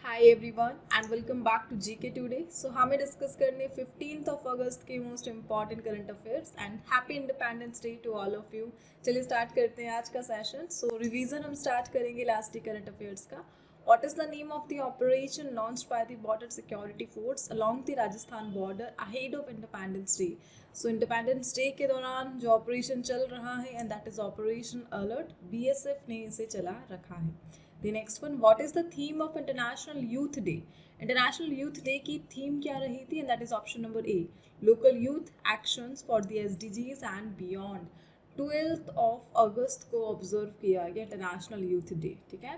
Hi everyone and welcome back to GK today. So हमें discuss करने 15 अगस्त के most important current affairs and happy Independence Day to all of you. चलिए start करते हैं आज का सेशन। सो रिवीजन हम स्टार्ट करेंगे लास्ट करंट अफेयर्स का। What is the name of the operation launched by the Border Security Force along the Rajasthan border ahead of Independence Day. So Independence Day के दौरान जो ऑपरेशन चल रहा है and that is operation alert, BSF ने इसे चला रखा है। The next one, what is the theme of International Youth Day? International Youth Day की थीम क्या रही थी? And that is option number A, local youth actions for the SDGs and beyond. 12th of अगस्त को observe किया गया international youth day. ठीक है।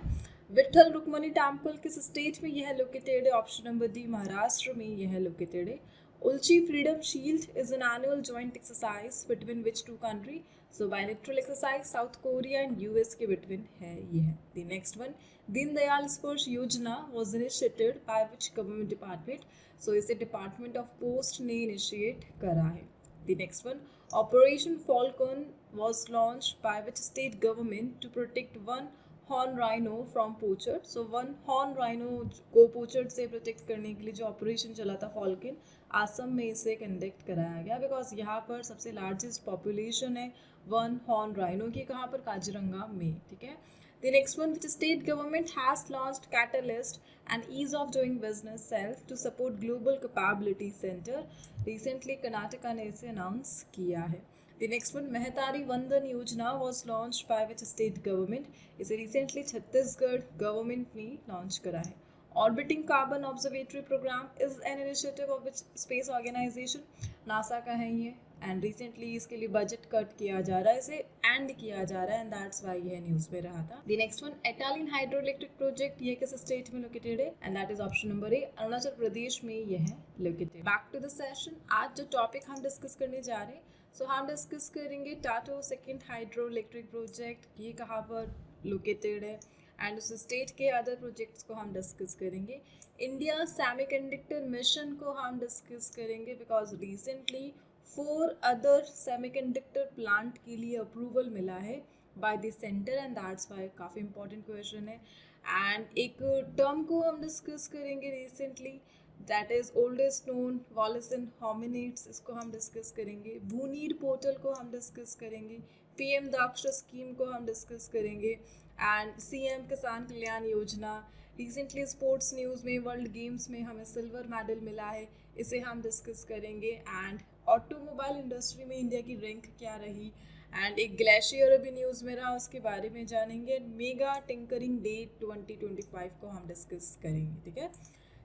Vitthal Rukmini temple किस स्टेट में यह लोकेटेड है? ऑप्शन नंबर डी, महाराष्ट्र में यह लोकेटेड है। Ulchi Freedom Shield is an annual joint exercise between which two country? So bilateral exercise South Korea and US के बिटवीन है ये है। The next one, Deen Dayal Sparsh Yojana was initiated by which government department? So इसे department of post ने initiate करा है। The next one, operation Falcon was launched by which state government to protect one horn rhino from poacher? So one horn rhino को poacher से protect करने के लिए जो ऑपरेशन चला था फॉल्कन, असम में इसे कंडक्ट कराया गया बिकॉज यहाँ पर सबसे लार्जेस्ट पॉपुलेशन है वन हॉर्न राइनो की। कहाँ पर? काजीरंगा में। ठीक है। The next one, which state government has launched Catalyst and Ease of Doing Business Cell to support Global Capability Center? Recently Karnataka ने इसे अनाउंस किया है। The next one, मेहतारी वंदन योजना was launched by which state government? इसे recently Chhattisgarh government ने launch करा है। Orbiting carbon observatory program is an initiative of which space organization? NASA का है ये एंड रिसेंटली इसके लिए बजट कट किया जा रहा है, इसे एंड किया जा रहा है एंड दैट्स व्हाई यह न्यूज़ में रहा था। The next one, Etalin hydro electric project ये किस स्टेट में लोकेटेड है? And that is option number A, Arunachal Pradesh में यह है located. Back to the session, आज जो टॉपिक हम डिस्कस करने जा रहे हैं, सो हम डिस्कस करेंगे टाटो सेकेंड हाइड्रो इलेक्ट्रिक प्रोजेक्ट, ये कहाँ पर लोकेटेड है एंड उस स्टेट के अदर प्रोजेक्ट्स को हम डिस्कस करेंगे। इंडिया सेमीकंडक्टर मिशन को हम डिस्कस करेंगे because recently 4 other semiconductor plant के लिए अप्रूवल मिला है by the centre and that's why काफ़ी इंपॉर्टेंट क्वेश्चन है। एंड एक टर्म को हम डिस्कस करेंगे recently, that is oldest known Wallacean hominids, इसको हम डिस्कस करेंगे। भूनीर पोर्टल को हम डिस्कस करेंगे। पीएम दक्ष स्कीम को हम डिस्कस करेंगे एंड सीएम किसान Kalyan Yojana. Recently sports news में वर्ल्ड गेम्स में हमें सिल्वर मेडल मिला है, इसे हम डिस्कस करेंगे। एंड ऑटोमोबाइल इंडस्ट्री में इंडिया की रैंक क्या रही एंड एक ग्लेशियर अभी न्यूज़ में रहा, उसके बारे में जानेंगे। मेगा टिंकरिंग डे 2025 को हम डिस्कस करेंगे। ठीक है,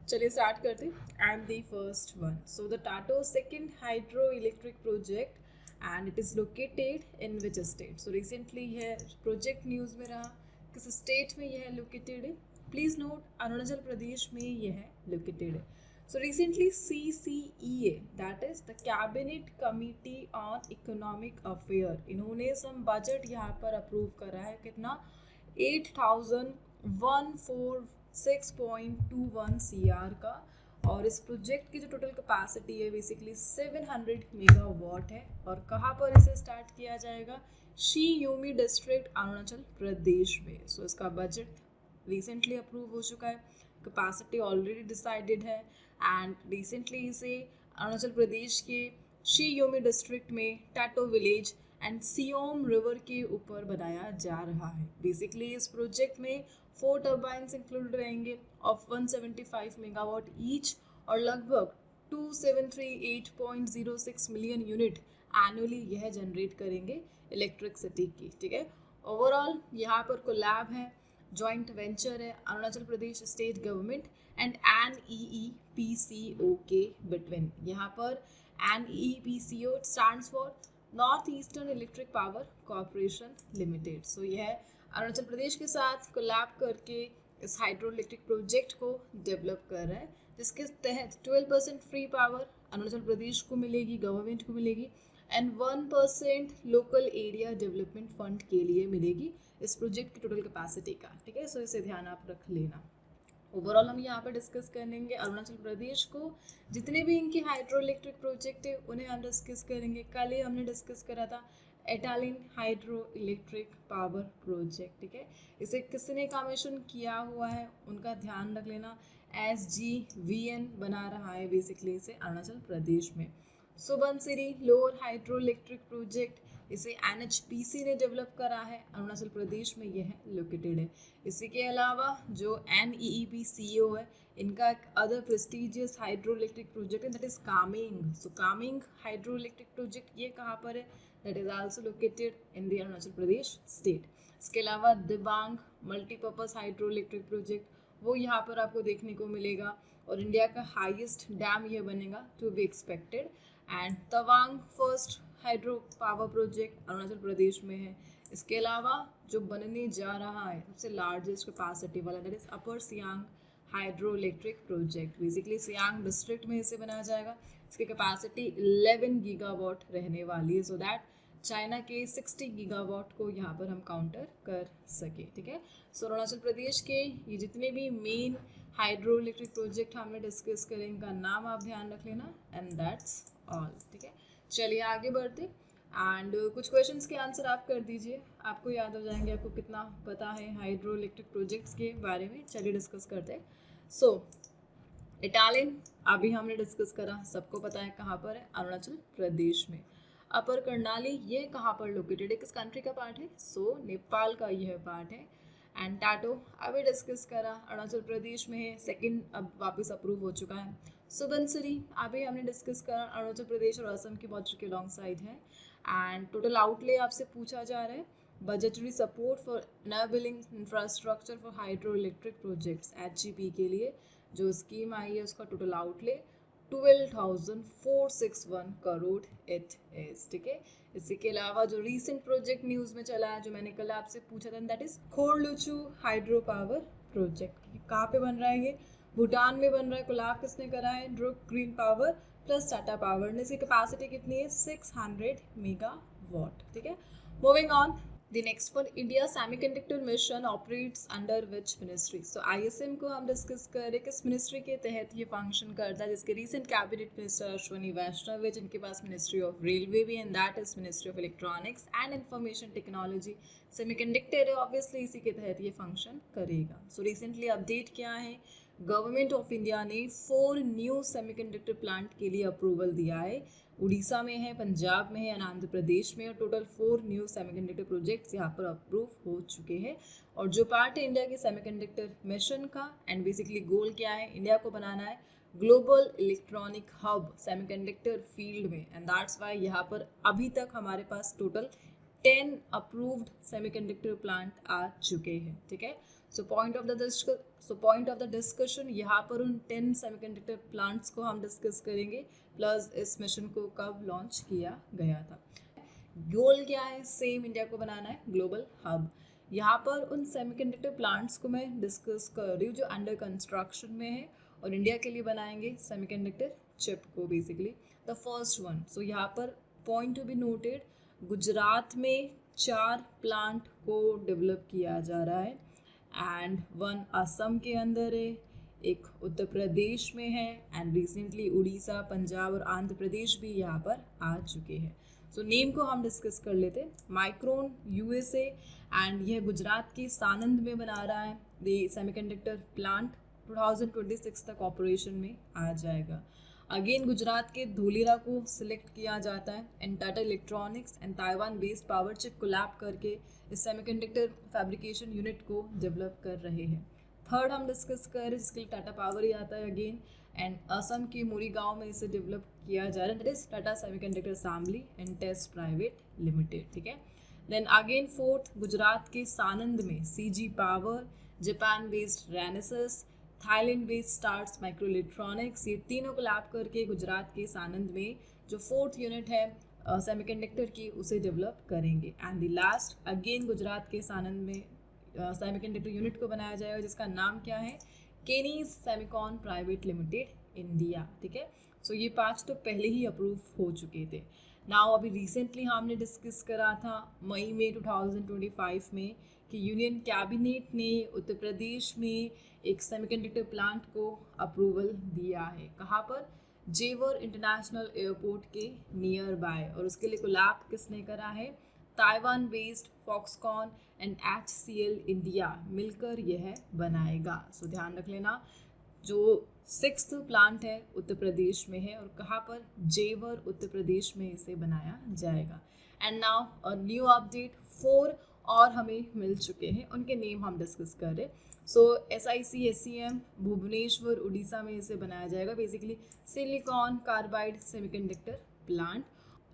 चलिए स्टार्ट करते हैं। And the first one, so the Tato second hydro electric project and it is located in which state? So recently यह प्रोजेक्ट न्यूज़ में रहा, किस स्टेट में यह लोकेटेड है? प्लीज़ नोट, अरुणाचल प्रदेश में यह लोकेटेड है। So recently CCEA, that is the Cabinet Committee on Economic Affairs, इन्होंने सम बजट यहाँ पर अप्रूव करा है। कितना? 8146.21 CR का। और इस प्रोजेक्ट की जो टोटल कैपेसिटी है बेसिकली 700 मेगावाट है। और कहाँ पर इसे स्टार्ट किया जाएगा? शी योमी डिस्ट्रिक्ट, अरुणाचल प्रदेश में। सो इसका बजट रिसेंटली अप्रूव हो चुका है, कैपेसिटी ऑलरेडी डिसाइडेड है एंड रिसेंटली इसे अरुणाचल प्रदेश के शी योमी डिस्ट्रिक्ट में टाटो विलेज एंड सियोम रिवर के ऊपर बनाया जा रहा है। बेसिकली इस प्रोजेक्ट में 4 टर्बाइंस इंक्लूड रहेंगे ऑफ 175 मेगावाट ईच और लगभग 2738.06 मिलियन यूनिट एनुअली यह जनरेट करेंगे इलेक्ट्रिसिटी की। ठीक है, ओवरऑल यहाँ पर कोलैब है, जॉइंट वेंचर है Arunachal Pradesh state government and NEPCO के बिटवीन। यहाँ पर NEPCO stands for North Eastern Electric Power Corporation Limited. So यह अरुणाचल प्रदेश के साथ कोलैब करके इस हाइड्रो इलेक्ट्रिक प्रोजेक्ट को डेवलप कर रहा है, जिसके तहत 12% फ्री पावर अरुणाचल प्रदेश को मिलेगी, गवर्नमेंट को मिलेगी and 1% local area development fund के लिए मिलेगी इस प्रोजेक्ट की टोटल कैपेसिटी का। ठीक है, सो इसे ध्यान आप रख लेना। ओवरऑल हम यहाँ पर डिस्कस करेंगे अरुणाचल प्रदेश को, जितने भी इनके हाइड्रो इलेक्ट्रिक प्रोजेक्ट है उन्हें हम डिस्कस करेंगे। कल ही हमने डिस्कस करा था एटालिन हाइड्रो इलेक्ट्रिक पावर प्रोजेक्ट, ठीक है। इसे किसने कमीशन किया हुआ है उनका ध्यान रख लेना। SGVN बना रहा है बेसिकली इसे अरुणाचल प्रदेश में। Subansiri lower hydro electric project, इसे NHPC ने डेवलप करा है, अरुणाचल प्रदेश में यह लोकेटेड है। इसी के अलावा जो NEEP CEO है, इनका एक other prestigious hydro electric project है, that is Kameng. So Kameng hydro electric project ये कहाँ पर है, that is also located in the Arunachal Pradesh state. इसके अलावा Dibang multipurpose hydro electric project, वो यहाँ पर आपको देखने को मिलेगा और इंडिया का हाईएस्ट डैम ये बनेगा to be expected. And Tawang first hydro power project Arunachal Pradesh में है। इसके अलावा जो बनने जा रहा है सबसे लार्जेस्ट कैपेसिटी वाला, that is upper Siang hydro electric project, basically Siang district में इसे बनाया जाएगा। इसकी कैपेसिटी 11 गीगावाट रहने वाली है, सो दैट चाइना के 60 गीगावाट को यहाँ पर हम काउंटर कर सके, ठीक है। सो अरुणाचल प्रदेश के ये जितने भी मेन हाइड्रो इलेक्ट्रिक प्रोजेक्ट हमने डिस्कस करें, इनका नाम आप ध्यान रख लेना, एंड दैट्स ऑल, ठीक है। चलिए आगे बढ़ते एंड कुछ क्वेश्चंस के आंसर आप कर दीजिए, आपको याद हो जाएंगे आपको कितना पता है हाइड्रो इलेक्ट्रिक प्रोजेक्ट्स के बारे में। चलिए डिस्कस करते हैं। सो इटालियन अभी हमने डिस्कस करा, सबको पता है कहाँ पर है, अरुणाचल प्रदेश में। अपर कर्णाली ये कहाँ पर लोकेटेड है, किस कंट्री का पार्ट है, सो नेपाल का यह पार्ट है। एंड टाटो अभी डिस्कस करा, अरुणाचल प्रदेश में है, सेकंड अब वापस अप्रूव हो चुका है। सुबनसिरी अभी हमने डिस्कस करा, अरुणाचल प्रदेश और असम के बॉर्डर के लॉन्ग साइड है। एंड टोटल आउटले आपसे पूछा जा रहा है, budgetary support for enabling infrastructure for hydro electric projects HGP के लिए जो स्कीम आई है उसका total outlay 12,461 crore it is, ठीक है। इसी के अलावा जो रीसेंट प्रोजेक्ट न्यूज़ में चला है, जो मैंने कल आपसे पूछा था, that is Khorlochu hydro power project. कहाँ पे बन रहा है ये, भूटान में बन रहा है। कोलैब किसने करा है, Druk green power plus Tata power ने। इसकी कैपेसिटी कितनी है, 600 मेगावाट, ठीक है। Moving on, The next one, India Semiconductor Mission operates under which ministry? So ISM को हम डिस्कस कर रहे किस मिनिस्ट्री के तहत ये फंक्शन करता है, जिसके रिसेंट कैबिनेट मिनिस्टर अश्वनी वैष्णव है, जिनके पास मिनिस्ट्री ऑफ रेलवे भी, and that is ministry of electronics and information technology. Semiconductor है, ऑब्वियसली इसी के तहत ये फंक्शन करेगा। सो रिसेंटली अपडेट क्या है, गवर्नमेंट ऑफ इंडिया ने 4 न्यू सेमीकंडक्टर प्लांट के लिए अप्रूवल दिया है। उड़ीसा में है, पंजाब में है, आंध्र प्रदेश में, और टोटल 4 न्यू सेमीकंडक्टर प्रोजेक्ट्स यहाँ पर अप्रूव हो चुके हैं। और जो पार्ट है इंडिया के सेमीकंडक्टर मिशन का, एंड बेसिकली गोल क्या है, इंडिया को बनाना है global electronic hub semiconductor field में, एंड दैट्स वाई यहाँ पर अभी तक हमारे पास टोटल 10 अप्रूव्ड सेमीकंडक्टर प्लांट आ चुके हैं, ठीक है। So point of the discussion यहाँ पर उन 10 सेमीकंडक्टर प्लांट्स को हम डिस्कस करेंगे, प्लस इस मिशन को कब लॉन्च किया गया था। गोल क्या है, सेम इंडिया को बनाना है ग्लोबल हब। यहाँ पर उन सेमीकंडक्टर प्लांट्स को मैं डिस्कस कर रही हूँ जो अंडर कंस्ट्रक्शन में है और इंडिया के लिए बनाएंगे सेमीकंडक्टर चिप को, बेसिकली द फर्स्ट वन। सो यहाँ पर point to be noted, Gujarat में 4 प्लांट को डेवलप किया जा रहा है, एंड 1 असम के अंदर है, एक उत्तर प्रदेश में है, एंड रिसेंटली उड़ीसा, पंजाब और आंध्र प्रदेश भी यहाँ पर आ चुके हैं। सो नेम को हम डिस्कस कर लेते हैं। माइक्रोन USA, एंड यह गुजरात के सानंद में बना रहा है। द सेमीकंडक्टर प्लांट 2026 तक ऑपरेशन में आ जाएगा। अगेन गुजरात के धोलेरा को सिलेक्ट किया जाता है, and Tata electronics and Taiwan based power chip collab करके इस सेमीकंडक्टर फैब्रिकेशन यूनिट को डेवलप कर रहे हैं। थर्ड हम डिस्कस कर रहे हैं जिसके लिए टाटा पावर ही आता है अगेन, एंड असम के मोरीगांव में इसे डेवलप किया जा रहा है, that is Tata semiconductor assembly and test private limited, ठीक है। देन अगेन फोर्थ, गुजरात के सानंद में CG power, Japan based Renesas, Thailand based Stars micro electronics, ये तीनों कोलैब करके गुजरात के सानंद में जो 4th यूनिट है सेमीकंडक्टर की उसे डेवलप करेंगे। And the last again Gujarat के सानंद में सेमीकंडक्टर यूनिट को बनाया जाएगा जिसका नाम क्या है, Kaynes Semicon private limited India, ठीक है। सो ये 5 तो पहले ही अप्रूव हो चुके थे। नाउ अभी रिसेंटली हमने डिस्कस करा था मई में 2025 में कि यूनियन कैबिनेट ने उत्तर प्रदेश में एक सेमीकंडक्टर प्लांट को अप्रूवल दिया है। कहाँ पर, जेवर इंटरनेशनल एयरपोर्ट के नियर बाय, और उसके लिए कोलैब किसने करा है, Taiwan based Foxconn and HCL India मिलकर यह बनाएगा। सो ध्यान रख लेना, जो 6th प्लांट है उत्तर प्रदेश में है और कहाँ पर, जेवर उत्तर प्रदेश में इसे बनाया जाएगा। And now a new update, 4 और हमें मिल चुके हैं, उनके नेम हम डिस्कस कर रहे। सो SICSEM भुवनेश्वर उड़ीसा में इसे बनाया जाएगा, basically silicon carbide semiconductor plant.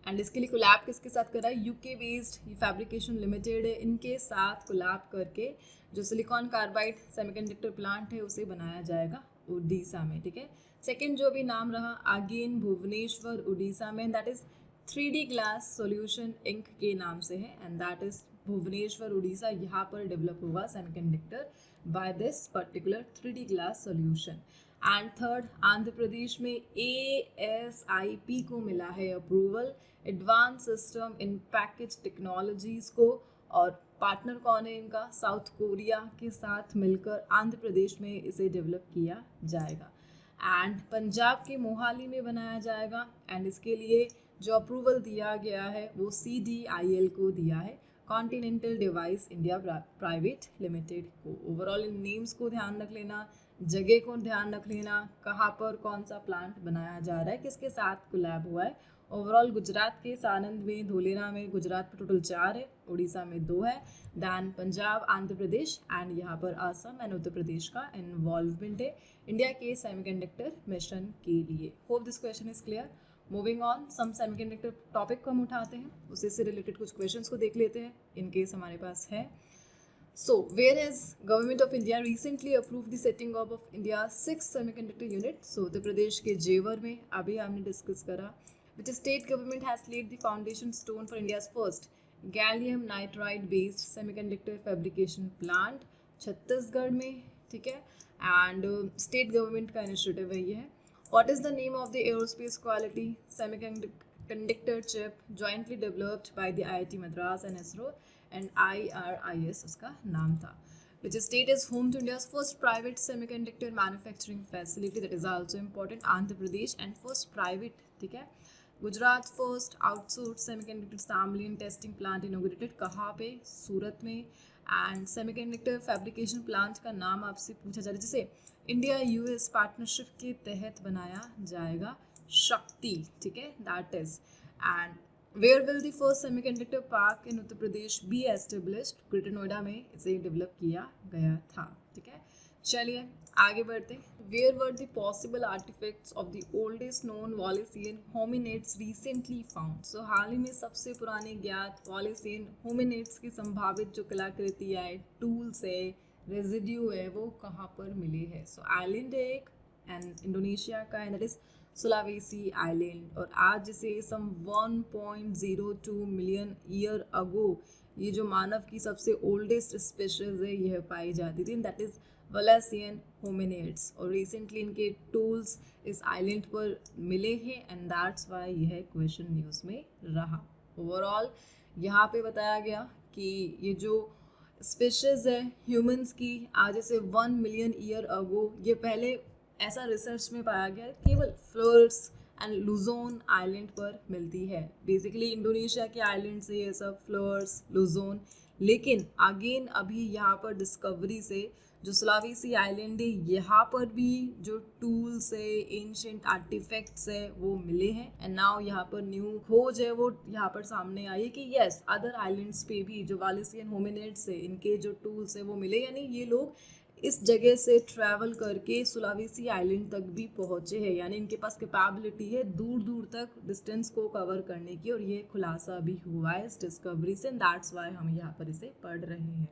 And इसके लिए कोलैब किसके साथ कर रहा है, UK बेस्ड फैब्रिकेशन लिमिटेड है, इनके साथ कोलैब करके जो सिलिकॉन कार्बाइड सेमीकंडक्टर प्लांट है उसे बनाया जाएगा उड़ीसा में। ठीक है, सेकंड जो भी नाम रहा अगेन भुवनेश्वर उड़ीसा में, that is 3D glass solution inc के नाम से है and that is Bhubaneswar Orissa. यहाँ पर डेवलप हुआ semiconductor by this particular 3D glass solution. And third Andhra Pradesh में ASIP को मिला है approval, advance system in package technologies को, और पार्टनर कौन है इनका, साउथ कोरिया के साथ मिलकर आंध्र प्रदेश में इसे डेवलप किया जाएगा। एंड पंजाब के मोहाली में बनाया जाएगा एंड इसके लिए जो अप्रूवल दिया गया है वो CDIL को दिया है, continental device India private limited को। ओवरऑल इन नेम्स को ध्यान रख लेना, जगह को ध्यान रख लेना, कहाँ पर कौन सा प्लांट बनाया जा रहा है, किसके साथ कोलैब हुआ है। ओवरऑल गुजरात के सानंद में, धोलेरा में, गुजरात में टोटल 4 है, उड़ीसा में 2 है, दैन पंजाब, आंध्र प्रदेश एंड यहाँ पर असम एंड उत्तर प्रदेश का इन्वॉल्वमेंट है इंडिया के सेमीकंडक्टर मिशन के लिए। Hope this question is clear. Moving on, some semiconductor topic को हम उठाते हैं, उसी से रिलेटेड कुछ क्वेश्चंस को देख लेते हैं इन केस हमारे पास है। So, whereas Government of India recently approved the setting up of India's 6th semiconductor unit, so Uttar Pradesh के जेवर में अभी हमने डिस्कस करा, which state government has laid the foundation stone for India's first gallium nitride based semiconductor fabrication plant Chhattisgarh में। ठीक है, and state government का इनिशिएटिव है ये। What is the name of the aerospace quality semiconductor chip jointly developed by the IIT Madras and ISRO and IRIS उसका नाम था। Which state is home to India's first private semiconductor manufacturing facility, that is also important, Andhra Pradesh, and first private, ठीक है, Gujarat first outsource semiconductor assembly and testing plant inaugurated कहाँ पे, सूरत में। And semiconductor fabrication plant का नाम आपसे पूछा जा रहा है जिसे इंडिया US पार्टनरशिप के तहत बनाया जाएगा, शक्ति। ठीक है, that is. And where will the first semiconductor park in Uttar Pradesh be established, greater Noida में इसे डेवलप किया गया था। ठीक है, चलिए आगे बढ़ते हैं। Where were the possible artifacts of the oldest known Wallacean hominids recently found. So हाल ही में सबसे पुराने ज्ञात वॉलेसियन होमिनेट्स की संभावित जो कलाकृति है, टूल्स है, रेजिड्यू है, वो कहाँ पर मिले हैं। सो आइलैंड है एक एंड इंडोनेशिया का, and that is Sulawesi island. और आज जिसे सम 1.02 मिलियन ईयर अगो ये जो मानव की सबसे ओल्डेस्ट स्पीशीज है यह पाई जाती थी, दैट इज वॉलेसियन होमिनिड्स। और रिसेंटली इनके टूल्स इस आइलैंड पर मिले हैं एंड दैट्स वाई यह क्वेश्चन न्यूज़ में रहा। ओवरऑल यहाँ पे बताया गया कि ये जो स्पीशीज है ह्यूमंस की आज से 1 मिलियन ईयर अगो, ये पहले ऐसा रिसर्च में पाया गया केवल फ्लोर्स एंड लुजोन आइलैंड पर मिलती है। बेसिकली इंडोनेशिया के आइलैंड से ये सब फ्लोर्स, लुजोन, लेकिन अगेन अभी यहाँ पर डिस्कवरी से जो सुलावेसी आइलैंड है यहाँ पर भी जो टूल्स है, एंशिएंट आर्टिफैक्ट्स है वो मिले हैं एंड नाउ यहाँ पर न्यू खोज है वो यहाँ पर सामने आई है कि यस अदर आइलैंड्स पे भी जो वॉलेसियन होमिनिड्स है इनके जो टूल्स है वो मिले, यानी ये लोग इस जगह से ट्रैवल करके सुलावेसी आइलैंड तक भी पहुँचे हैं, यानी इनके पास कैपेबिलिटी है दूर दूर तक डिस्टेंस को कवर करने की। और ये खुलासा भी हुआ है इस डिस्कवरी से, दैट्स वाई हम यहाँ पर इसे पढ़ रहे हैं।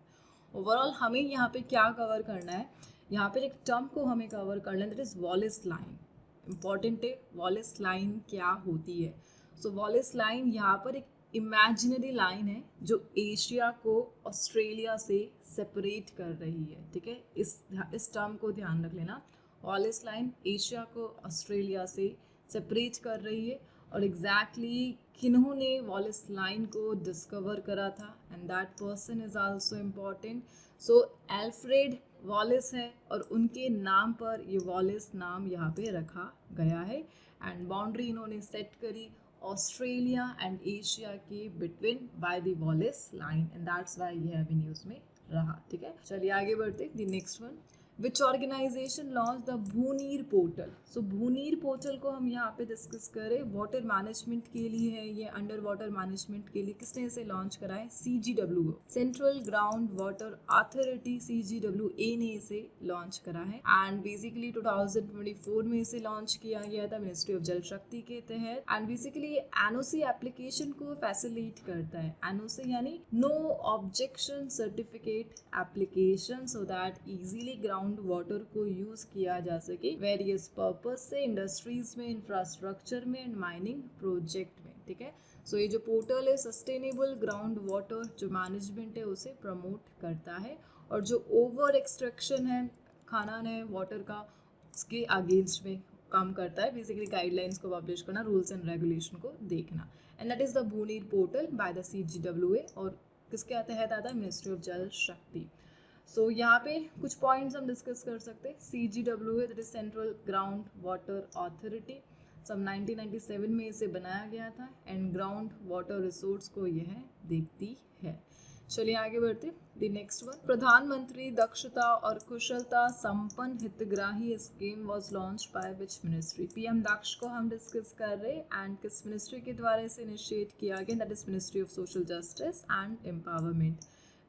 ओवरऑल हमें यहाँ पे क्या कवर करना है, यहाँ पे एक टर्म को हमें कवर करना है, that is Wallace line. Important है, वॉलेस लाइन क्या होती है। सो वॉलेस लाइन यहाँ पर एक इमेजिनरी लाइन है जो एशिया को ऑस्ट्रेलिया से सेपरेट कर रही है। ठीक है, इस टर्म को ध्यान रख लेना। वॉलेस लाइन एशिया को ऑस्ट्रेलिया से सेपरेट कर रही है और एग्जैक्टली किन्होंने वॉलेस लाइन को डिस्कवर करा था and that person is also important. So Alfred Wallace है और उनके नाम पर ये वॉलेस नाम यहाँ पे रखा गया है एंड बाउंड्री इन्होंने सेट करी ऑस्ट्रेलिया एंड एशिया के between by the Wallace line, and that's why ये अभी न्यूज़ में रहा। ठीक है, चलिए आगे बढ़ते। The next one, which organisation launch the Bhuneer portal. So Bhuneer portal को हम यहाँ पे डिस्कस करें, वाटर मैनेजमेंट के लिए है ये, अंडर वाटर मैनेजमेंट के लिए। किसने इसे लॉन्च करा है? CGW, central ground water authority, CGWA ने इसे लॉन्च करा है। एंड बेसिकली 2024 में इसे लॉन्च किया गया था मिनिस्ट्री ऑफ जल शक्ति के तहत। एंड बेसिकली एनओसी एप्लीकेशन को फैसिलिटेट करता है। एनओसी यानी no objection certificate application, so that easily ground water को यूज किया जा सके वेरियस पर्पस से, इंडस्ट्रीज में, इंफ्रास्ट्रक्चर में एंड माइनिंग प्रोजेक्ट में। ठीक है, सो ये जो पोर्टल है सस्टेनेबल ग्राउंड वाटर जो मैनेजमेंट है उसे प्रमोट करता है, और जो ओवर एक्सट्रैक्शन है, खनन है वाटर का, उसके अगेंस्ट में काम करता है। बेसिकली गाइडलाइंस को पब्लिश करना, रूल्स एंड रेगुलेशन को देखना, and that is the Bhuneer portal by the CGWA, और किसके तहत आता है? मिनिस्ट्री ऑफ जल शक्ति। सो यहाँ पे कुछ पॉइंट्स हम डिस्कस कर सकते हैं। CGWA that is central ground water authority, सब 1997 में इसे बनाया गया था, एंड ग्राउंड वाटर रिसोर्स को यह देखती है। चलिए आगे बढ़ते। द नेक्स्ट वन, प्रधानमंत्री दक्षता और कुशलता संपन्न हितग्राही scheme was launch by which ministry. PM दक्ष को हम डिस्कस कर रहे हैं, एंड किस मिनिस्ट्री के द्वारा इसे इनिशिएट किया गया? That is ministry of social justice and empowerment.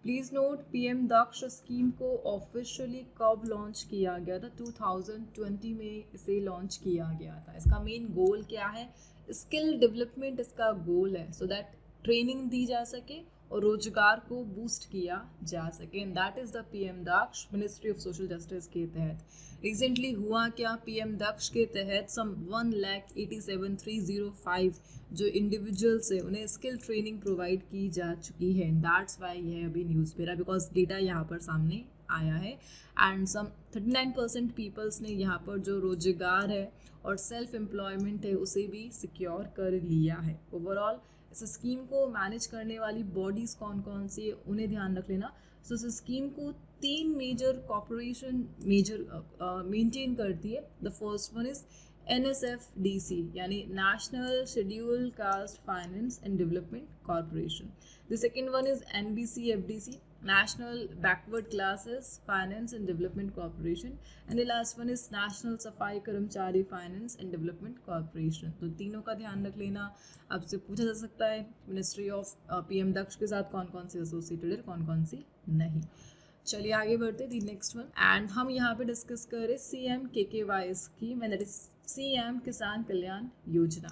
Please note, PM Daksh scheme को ऑफिशियली कब लॉन्च किया गया था? 2020 में इसे लॉन्च किया गया था। इसका मेन गोल क्या है? स्किल डेवलपमेंट इसका गोल है, सो दैट ट्रेनिंग दी जा सके और रोजगार को बूस्ट किया जा सके, and that is the PM Daksh ministry of social justice के तहत। रिसेंटली हुआ क्या? PM दक्ष के तहत सम 1,87,305 जो इंडिविजुअल्स है उन्हें स्किल ट्रेनिंग प्रोवाइड की जा चुकी है, एंड दैट्स वाई ये अभी न्यूज़ पे रहा, बिकॉज डेटा यहाँ पर सामने आया है। एंड सम 39% पीपल्स ने यहाँ पर जो रोजगार है और सेल्फ एम्प्लॉयमेंट है उसे भी सिक्योर कर लिया है। ओवरऑल इस स्कीम को मैनेज करने वाली बॉडीज़ कौन कौन सी है उन्हें ध्यान रख लेना। सो इस स्कीम को 3 मेजर कॉर्पोरेशन मेंटेन करती है। The first one is NSFDC यानी national scheduled caste finance and development corporation. The second one is NBCFDC, national backward classes finance and development corporation, and the last one is national सफाई कर्मचारी finance and development corporation. तो तीनों का ध्यान रख लेना। आपसे पूछा जा सकता है मिनिस्ट्री ऑफ PM दक्ष के साथ कौन कौन सी एसोसिएटेड है, कौन कौन सी नहीं। चलिए आगे बढ़ते दी नेक्स्ट वन, एंड हम यहाँ पे डिस्कस करें CM-KKY scheme, and that is CM किसान कल्याण योजना,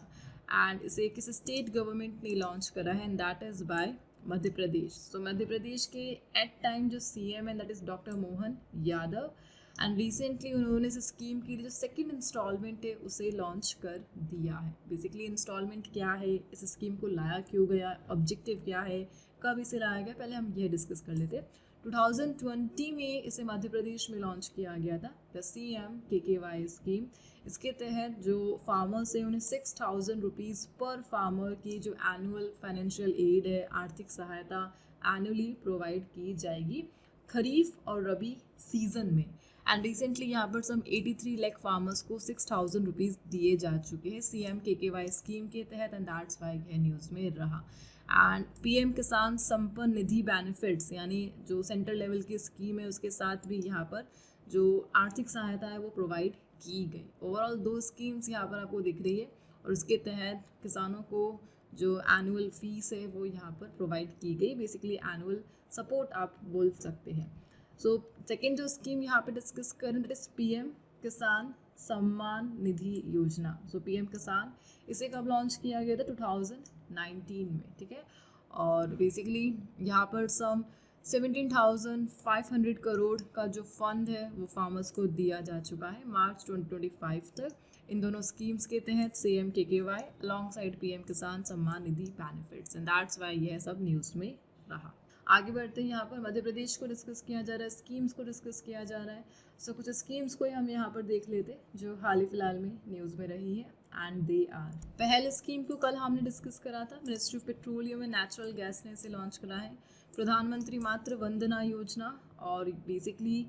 एंड इसे किस स्टेट गवर्नमेंट ने लॉन्च करा है, and that is by Madhya Pradesh. सो मध्य प्रदेश के एट टाइम जो CM है that is doctor Mohan Yadav, and recently उन्होंने इस स्कीम की जो सेकेंड इंस्टॉलमेंट है उसे लॉन्च कर दिया है। बेसिकली इंस्टॉलमेंट क्या है, इस स्कीम को लाया क्यों गया, ऑब्जेक्टिव क्या है, कब इसे लाया गया, पहले हम ये डिस्कस कर लेते हैं। 2020 में इसे मध्य प्रदेश में लॉन्च किया गया था, द CM-KKY स्कीम। इसके तहत जो फार्मर्स हैं उन्हें 6,000 रुपीज़ पर फार्मर की जो एनुअल फाइनेंशियल एड है, आर्थिक सहायता एनुअली प्रोवाइड की जाएगी खरीफ और रबी सीजन में। एंड रिसेंटली यहाँ पर सम 83 लाख फार्मर्स को 6,000 रुपीज़ दिए जा चुके हैं CM-KKY स्कीम के तहत, एंड दैट्स वाई यह न्यूज़ में रहा। एंड PM किसान संपन्न निधि बेनिफिट्स यानी जो सेंट्रल लेवल की स्कीम है उसके साथ भी यहाँ पर जो आर्थिक सहायता है वो प्रोवाइड की गई। ओवरऑल 2 स्कीम्स यहाँ पर आपको दिख रही है, और उसके तहत किसानों को जो एनुअल फीस है वो यहाँ पर प्रोवाइड की गई, बेसिकली एनुअल सपोर्ट आप बोल सकते हैं। सो सेकेंड जो स्कीम यहाँ पे डिस्कस करें दैट इज PM किसान सम्मान निधि योजना। सो PM किसान इसे कब लॉन्च किया गया था? 2019 में, ठीक है। और बेसिकली यहाँ पर सम 17,500 करोड़ का जो फंड है वो फार्मर्स को दिया जा चुका है मार्च 2025 तक, इन दोनों स्कीम्स के तहत CM-KKY अलॉन्ग साइड PM किसान Samman Nidhi benefits, and that's Y यह सब न्यूज़ में रहा। आगे बढ़ते हैं, यहाँ पर मध्य प्रदेश को डिस्कस किया जा रहा है, स्कीम्स को डिस्कस किया जा रहा है। सो कुछ स्कीम्स को हम यहाँ पर देख लेते जो हाल ही फिलहाल में न्यूज़ में रही है, एंड दे आर। पहले स्कीम को कल हमने डिस्कस करा था, ministry of petroleum and natural gas ने इसे लॉन्च करा है, प्रधानमंत्री मातृ वंदना योजना। और बेसिकली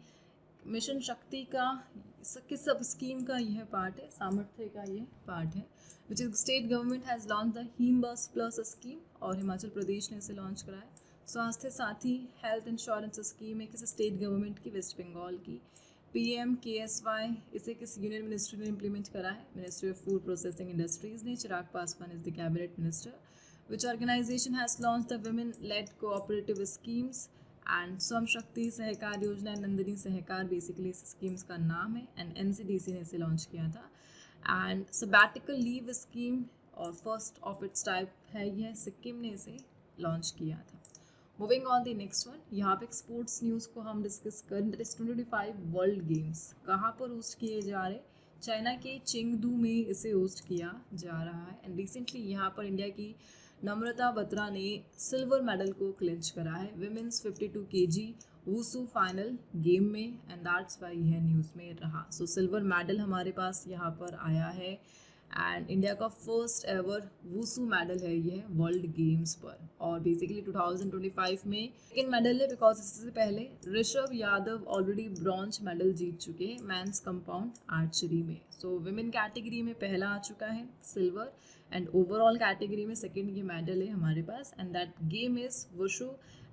मिशन शक्ति का किस सब स्कीम का यह पार्ट है, सामर्थ्य का ये पार्ट है, which is state government has launch the Him bus plus scheme, और हिमाचल प्रदेश ने इसे लॉन्च कराया। स्वास्थ्य साथी हेल्थ इंश्योरेंस स्कीम है किसी स्टेट गवर्नमेंट की, वेस्ट बंगाल की। PMKSY इसे किस यूनियन मिनिस्ट्री ने इम्प्लीमेंट करा है, ministry of food processing industries ने। Chirag Paswan is the cabinet minister. Which organisation has launch the women led cooperative schemes and Swayam Shakti Sahkar Yojana, Nandini Sahkar basically इस स्कीम्स का नाम है, एंड NCDC ने इसे लॉन्च किया था। एंड सबैटिकल लीव स्कीम और फर्स्ट ऑफ इट्स टाइप है यह, सिक्किम ने इसे लॉन्च किया था। Moving on the next one, यहाँ पे स्पोर्ट्स न्यूज़ को हम डिस्कस करें। दैट इज 2025 वर्ल्ड गेम्स कहाँ पर होस्ट किए जा रहे, चाइना के चेंगडू में इसे होस्ट किया जा रहा है। एंड रिसेंटली यहाँ पर इंडिया की नम्रता बत्रा ने सिल्वर मेडल को क्लिंच करा है women's 52 kg wushu final game में, एंड दैट्स वाई यह न्यूज़ में रहा। सो सिल्वर मेडल हमारे पास यहाँ पर आया है, एंड इंडिया का फर्स्ट एवर वुसू मेडल है यह वर्ल्ड गेम्स पर। और बेसिकली 2025 में सेकेंड मेडल है, बिकॉज इससे पहले Rishabh Yadav already bronze medal जीत चुके हैं मैंस कंपाउंड आर्चरी में। सो विमेन कैटेगरी में पहला आ चुका है सिल्वर, एंड ओवरऑल कैटेगरी में सेकेंड ये मेडल है हमारे पास, and that game is wushu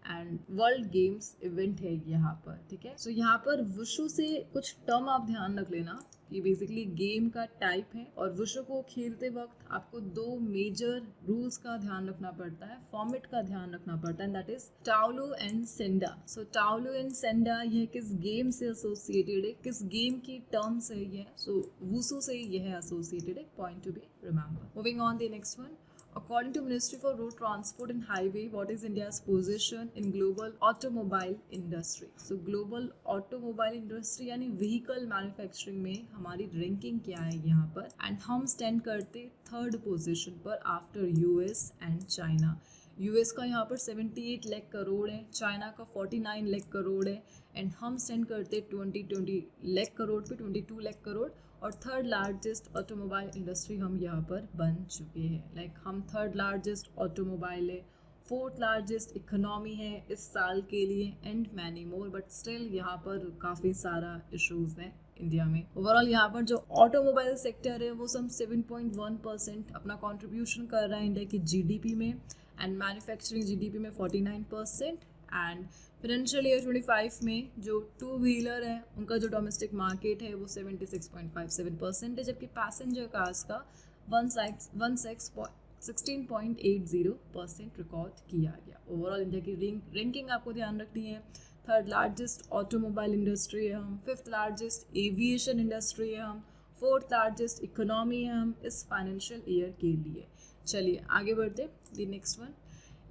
and world games event है यहाँ पर, ठीक है। सो यहाँ पर वुशु से कुछ टर्म आप ध्यान रख लेना कि बेसिकली गेम का टाइप है, और वुशु को खेलते वक्त आपको दो मेजर रूल्स का ध्यान रखना पड़ता है, फॉर्मेट का ध्यान रखना पड़ता है, and that is taolu and sanda. So taolu and sanda यह किस गेम से एसोसिएटेड है, किस गेम की टर्म से यह, सो वुशु से यह एसोसिएटेड है, point to be remember. Moving on the next one, according to Ministry for Road Transport and Highway, what is India's position in global automobile industry? So global automobile industry यानी vehicle manufacturing में हमारी ranking क्या है यहाँ पर, and हम stand करते third position पर after US and China. US का यहाँ पर 78 लाख करोड़ है, चाइना का 49 लाख करोड़ है, एंड हम स्टैंड करते 20 लाख करोड़ पे, 22 लाख करोड़, और थर्ड लार्जेस्ट ऑटोमोबाइल इंडस्ट्री हम यहाँ पर बन चुके हैं। लाइक हम थर्ड लार्जेस्ट ऑटोमोबाइल है, फोर्थ लार्जेस्ट इकोनॉमी है इस साल के लिए, and many more, but still यहाँ पर काफ़ी सारा इशूज़ हैं इंडिया में। ओवरऑल यहाँ पर जो ऑटोमोबाइल सेक्टर है वो सम 7.1% अपना कंट्रीब्यूशन कर रहा है इंडिया की GDP में, एंड मैन्युफैक्चरिंग GDP में 49%, एंड फाइनेंशियल ईयर 25 में जो टू व्हीलर है उनका जो डोमेस्टिक मार्केट है वो 76.57% है, जबकि पैसेंजर कार्स का 16.80% रिकॉर्ड किया गया। ओवरऑल इंडिया की रैंकिंग आपको ध्यान रखनी है, थर्ड लार्जेस्ट ऑटोमोबाइल इंडस्ट्री है हम, फिफ्थ लार्जेस्ट एविएशन इंडस्ट्री है हम, फोर्थ लार्जेस्ट इकोनॉमी है हम इस फाइनेंशियल ईयर के लिए। चलिए आगे बढ़ते, द नेक्स्ट वन,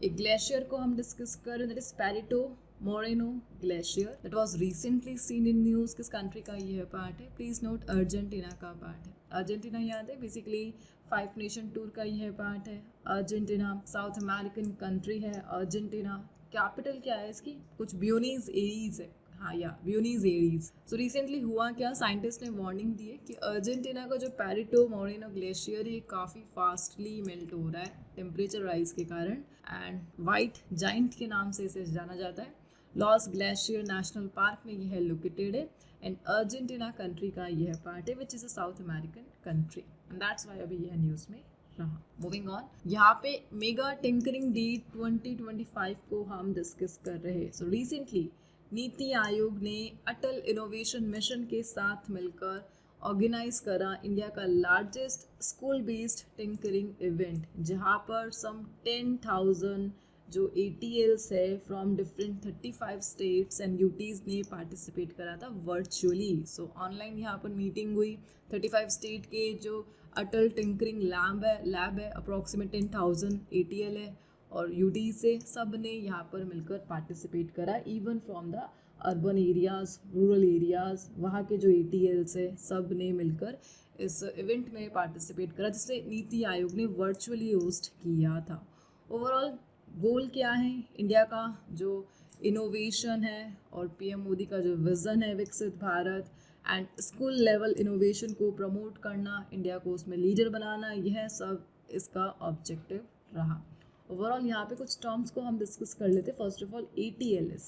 एक ग्लेशियर को हम डिस्कस करें, that is Pareto Moreno glacier, that was recently seen in news. किस कंट्री का ये पार्ट है, प्लीज नोट अर्जेंटीना का पार्ट है। अर्जेंटीना याद है, बेसिकली 5 नेशन टूर का यह पार्ट है। अर्जेंटीना साउथ अमेरिकन कंट्री है। अर्जेंटीना कैपिटल क्या है इसकी, कुछ ब्यूनस एरीज है, हाँ या ब्यूनस एरीज। सो रिसेंटली हुआ क्या, साइंटिस्ट ने वार्निंग दी है कि अर्जेंटीना का जो पेरिटो मोरेनो ग्लेशियर ये काफ़ी फास्टली मेल्ट हो रहा है टेम्परेचर राइज के कारण, एंड वाइट जाइंट के नाम से इसे जाना जाता है। लॉस ग्लेशियर नेशनल पार्क में यह लोकेटेड है, एंड अर्जेंटीना कंट्री का यह पार्ट है which is a south American country, and that's Y अभी यह न्यूज़ में रहा। मूविंग ऑन, यहाँ पे मेगा टिंकरिंग डे 2025 को हम डिस्कस कर रहे हैं। सो रिसेंटली नीति आयोग ने अटल इनोवेशन मिशन के साथ मिलकर ऑर्गेनाइज करा इंडिया का largest school based tinkering event, जहाँ पर सम 10,000 जो ATLs है from different 35 states and UTs ने पार्टिसिपेट करा था वर्चुअली। सो ऑनलाइन यहाँ पर मीटिंग हुई, 35 स्टेट के जो अटल टिंकरिंग लैब है अप्रॉक्सीमेट 10,000 ATL है, और UT से सब ने यहाँ पर मिलकर पार्टिसिपेट करा, even from the urban areas, rural areas, वहाँ के जो ATLs है सब ने मिलकर इस इवेंट में पार्टिसिपेट करा, जिसे नीति आयोग ने वर्चुअली होस्ट किया था। ओवरऑल गोल क्या है इंडिया का, जो इनोवेशन है और PM मोदी का जो विज़न है विकसित Bharat and school level innovation को प्रमोट करना, इंडिया को उसमें लीडर बनाना, यह सब इसका ऑब्जेक्टिव रहा। ओवरऑल यहाँ पे कुछ टर्म्स को हम डिस्कस कर लेते। First of all ATLS,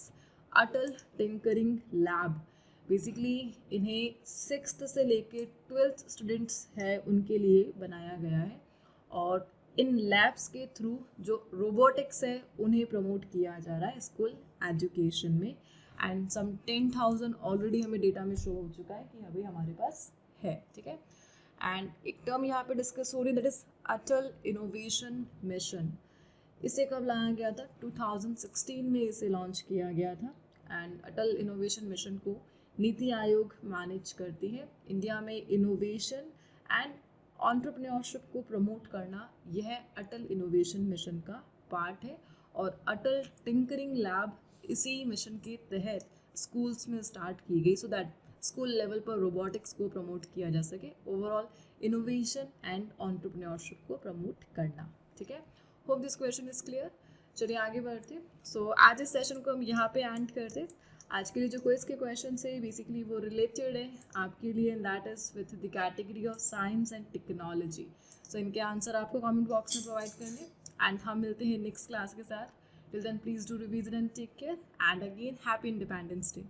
Atal tinkering lab, basically इन्हें 6th से लेके 12th स्टूडेंट्स है उनके लिए बनाया गया है, और इन लैब्स के थ्रू जो रोबोटिक्स है उन्हें प्रमोट किया जा रहा है स्कूल एजुकेशन में। एंड सम 10,000 ऑलरेडी हमें डेटा में शो हो चुका है कि अभी हमारे पास है, ठीक है। एंड एक टर्म यहाँ पे डिस्कस हो रही है, that is Atal innovation mission. इसे कब लाया गया था? 2016 में इसे लॉन्च किया गया था। एंड अटल इनोवेशन मिशन को नीति आयोग मैनेज करती है। इंडिया में इनोवेशन एंड एंटरप्रेन्योरशिप को प्रमोट करना यह अटल इनोवेशन मिशन का पार्ट है, और अटल टिंकरिंग लैब इसी मिशन के तहत स्कूल्स में स्टार्ट की गई, सो दैट स्कूल लेवल पर रोबोटिक्स को प्रमोट किया जा सके, ओवरऑल इनोवेशन एंड एंटरप्रेन्योरशिप को प्रमोट करना, ठीक है। Hope this question is clear. चलिए आगे बढ़ते। सो आज इस सेशन को हम यहाँ पे एंड करते। आज के लिए जो क्विज के क्वेश्चन है बेसिकली वो रिलेटेड है आपके लिए, and that is with the category of science and technology. So इनके आंसर आपको कमेंट बॉक्स में प्रोवाइड करने, एंड हम मिलते हैं नेक्स्ट क्लास के साथ। Till then please do revision and take care, and again happy Independence day.